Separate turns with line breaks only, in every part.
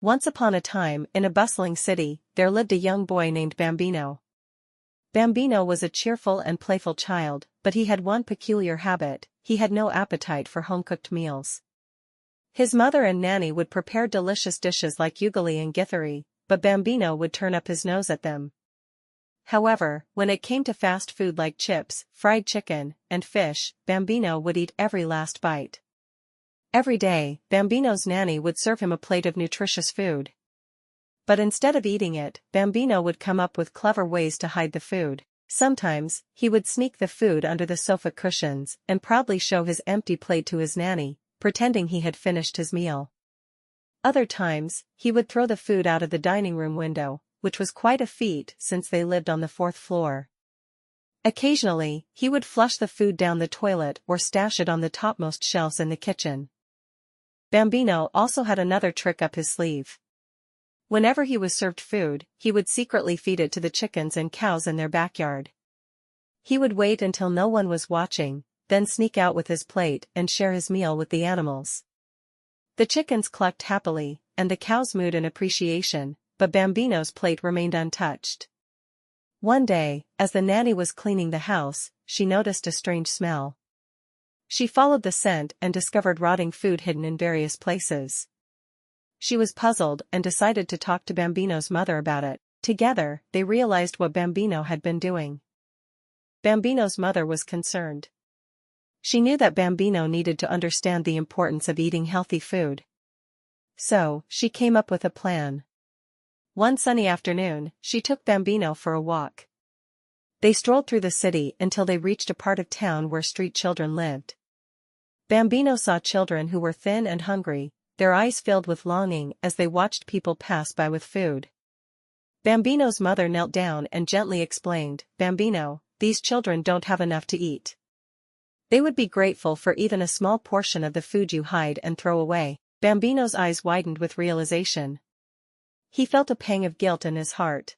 Once upon a time, in a bustling city, there lived a young boy named Bambino. Bambino was a cheerful and playful child, but he had one peculiar habit: he had no appetite for home-cooked meals. His mother and nanny would prepare delicious dishes like ugali and githeri, but Bambino would turn up his nose at them. However, when it came to fast food like chips, fried chicken, and fish, Bambino would eat every last bite. Every day, Bambino's nanny would serve him a plate of nutritious food. But instead of eating it, Bambino would come up with clever ways to hide the food. Sometimes, he would sneak the food under the sofa cushions and proudly show his empty plate to his nanny, pretending he had finished his meal. Other times, he would throw the food out of the dining room window, which was quite a feat since they lived on the 4th floor. Occasionally, he would flush the food down the toilet or stash it on the topmost shelves in the kitchen. Bambino also had another trick up his sleeve. Whenever he was served food, he would secretly feed it to the chickens and cows in their backyard. He would wait until no one was watching, then sneak out with his plate and share his meal with the animals. The chickens clucked happily, and the cows mooed in appreciation, but Bambino's plate remained untouched. One day, as the nanny was cleaning the house, she noticed a strange smell. She followed the scent and discovered rotting food hidden in various places. She was puzzled and decided to talk to Bambino's mother about it. Together, they realized what Bambino had been doing. Bambino's mother was concerned. She knew that Bambino needed to understand the importance of eating healthy food. So, she came up with a plan. One sunny afternoon, she took Bambino for a walk. They strolled through the city until they reached a part of town where street children lived. Bambino saw children who were thin and hungry, their eyes filled with longing as they watched people pass by with food. Bambino's mother knelt down and gently explained, "Bambino, these children don't have enough to eat. They would be grateful for even a small portion of the food you hide and throw away." Bambino's eyes widened with realization. He felt a pang of guilt in his heart.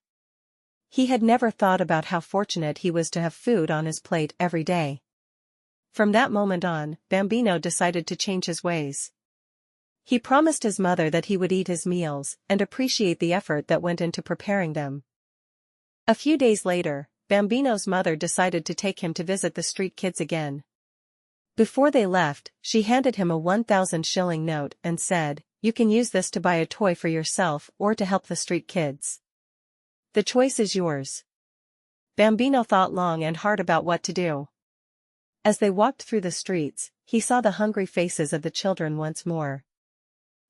He had never thought about how fortunate he was to have food on his plate every day. From that moment on, Bambino decided to change his ways. He promised his mother that he would eat his meals and appreciate the effort that went into preparing them. A few days later, Bambino's mother decided to take him to visit the street kids again. Before they left, she handed him a 1,000 shilling note and said, "You can use this to buy a toy for yourself or to help the street kids. The choice is yours." Bambino thought long and hard about what to do. As they walked through the streets, he saw the hungry faces of the children once more.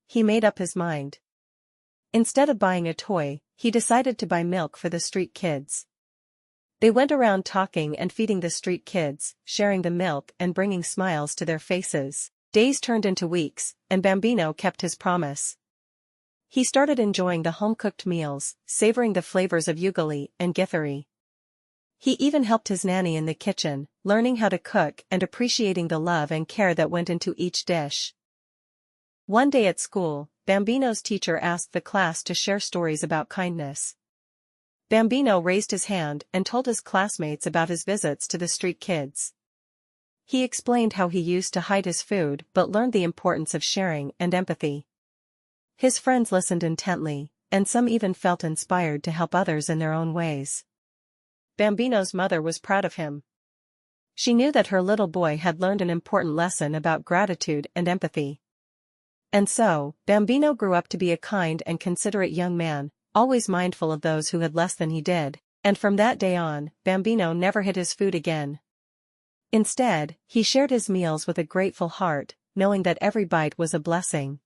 He made up his mind. Instead of buying a toy, he decided to buy milk for the street kids. They went around talking and feeding the street kids, sharing the milk and bringing smiles to their faces. Days turned into weeks, and Bambino kept his promise. He started enjoying the home-cooked meals, savoring the flavors of ugali and githeri. He even helped his nanny in the kitchen, learning how to cook and appreciating the love and care that went into each dish. One day at school, Bambino's teacher asked the class to share stories about kindness. Bambino raised his hand and told his classmates about his visits to the street kids. He explained how he used to hide his food but learned the importance of sharing and empathy. His friends listened intently, and some even felt inspired to help others in their own ways. Bambino's mother was proud of him. She knew that her little boy had learned an important lesson about gratitude and empathy. And so, Bambino grew up to be a kind and considerate young man, always mindful of those who had less than he did, and from that day on, Bambino never hid his food again. Instead, he shared his meals with a grateful heart, knowing that every bite was a blessing.